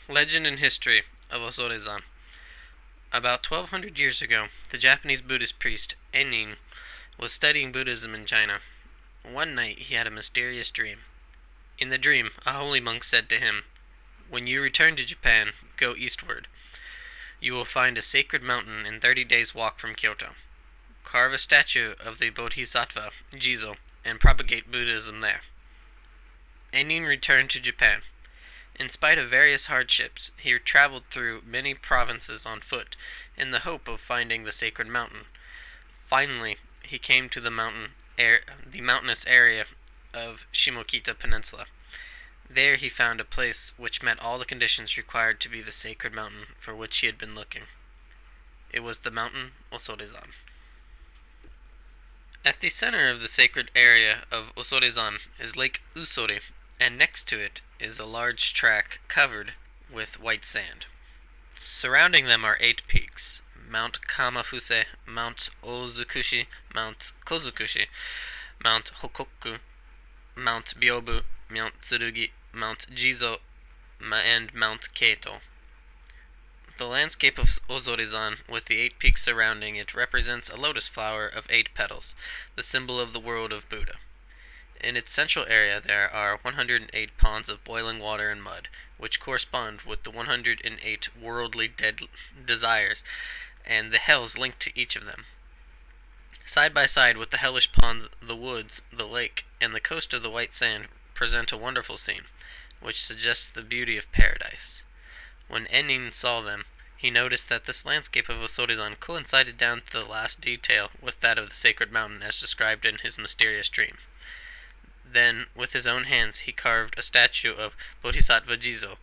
Legend and History of Osorezan. About 1200 years ago, the Japanese Buddhist priest Enin was studying Buddhism in China. One night he had a mysterious dream. In the dream, a holy monk said to him, "When you return to Japan, go eastward. You will find a sacred mountain in 30 days' walk from Kyoto. Carve a statue of the Bodhisattva, Jizo, and propagate Buddhism there." Enin returned to Japan. In spite of various hardships, he traveled through many provinces on foot in the hope of finding the sacred mountain. Finally, he came to the mountainous area of Shimokita Peninsula. There he found a place which met all the conditions required to be the sacred mountain for which he had been looking. It was the mountain Osorezan. At the center of the sacred area of Osorezan is Lake Usori, and next to it is a large tract covered with white sand. Surrounding them are 8 peaks: Mount Kamafuse, Mount Ozukushi, Mount Kozukushi, Mount Hokoku, Mount Byobu, Mount Tsurugi, Mount Jizo, and Mount Keito. The landscape of Osorezan, with the 8 peaks surrounding it, represents a lotus flower of 8 petals, the symbol of the world of Buddha. In its central area there are 108 ponds of boiling water and mud, which correspond with the 108 worldly desires, and the hells linked to each of them. Side by side with the hellish ponds, the woods, the lake, and the coast of the white sand present a wonderful scene, which suggests the beauty of paradise. When Enin saw them, he noticed that this landscape of Osorezan coincided down to the last detail with that of the sacred mountain as described in his mysterious dream. Then, with his own hands, he carved a statue of Bodhisattva Jizo,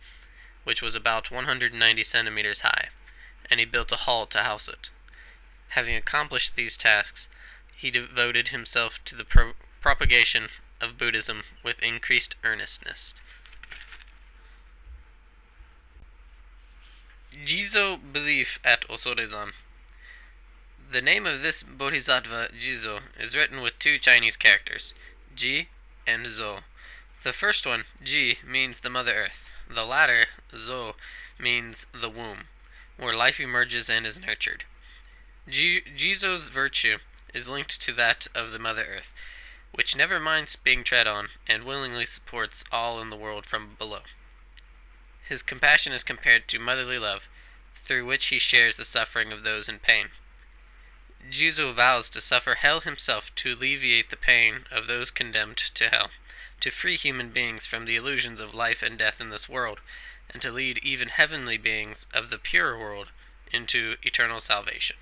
which was about 190 centimeters high, and he built a hall to house it. Having accomplished these tasks, he devoted himself to the propagation of Buddhism with increased earnestness. Jizo belief at Osorezan. The name of this Bodhisattva Jizo is written with 2 Chinese characters, Ji and Zo. The first one, Ji, means the Mother Earth. The latter, Zo, means the womb, where life emerges and is nurtured. Jizo's virtue is linked to that of the Mother Earth, which never minds being tread on and willingly supports all in the world from below. His compassion is compared to motherly love, through which he shares the suffering of those in pain. Jizo vows to suffer hell himself to alleviate the pain of those condemned to hell, to free human beings from the illusions of life and death in this world, and to lead even heavenly beings of the pure world into eternal salvation.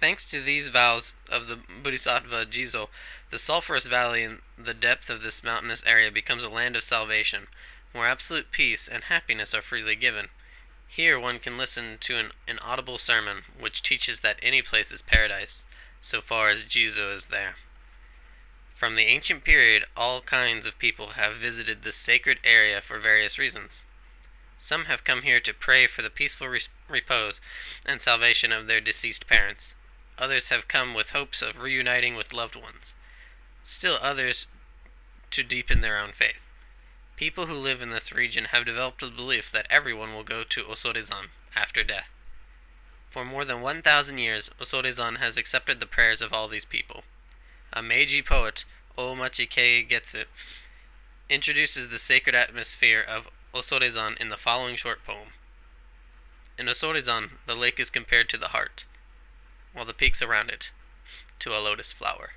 Thanks to these vows of the Bodhisattva Jizo, the sulphurous valley in the depth of this mountainous area becomes a land of salvation, where absolute peace and happiness are freely given. Here one can listen to an inaudible sermon which teaches that any place is paradise, so far as Jizo is there. From the ancient period, all kinds of people have visited this sacred area for various reasons. Some have come here to pray for the peaceful repose and salvation of their deceased parents. Others have come with hopes of reuniting with loved ones. Still others to deepen their own faith. People who live in this region have developed the belief that everyone will go to Osorezan after death. For more than 1,000 years, Osorezan has accepted the prayers of all these people. A Meiji poet, Omachi Keigetsu, introduces the sacred atmosphere of Osorezan in the following short poem. In Osorezan, the lake is compared to the heart, while the peaks around it to a lotus flower.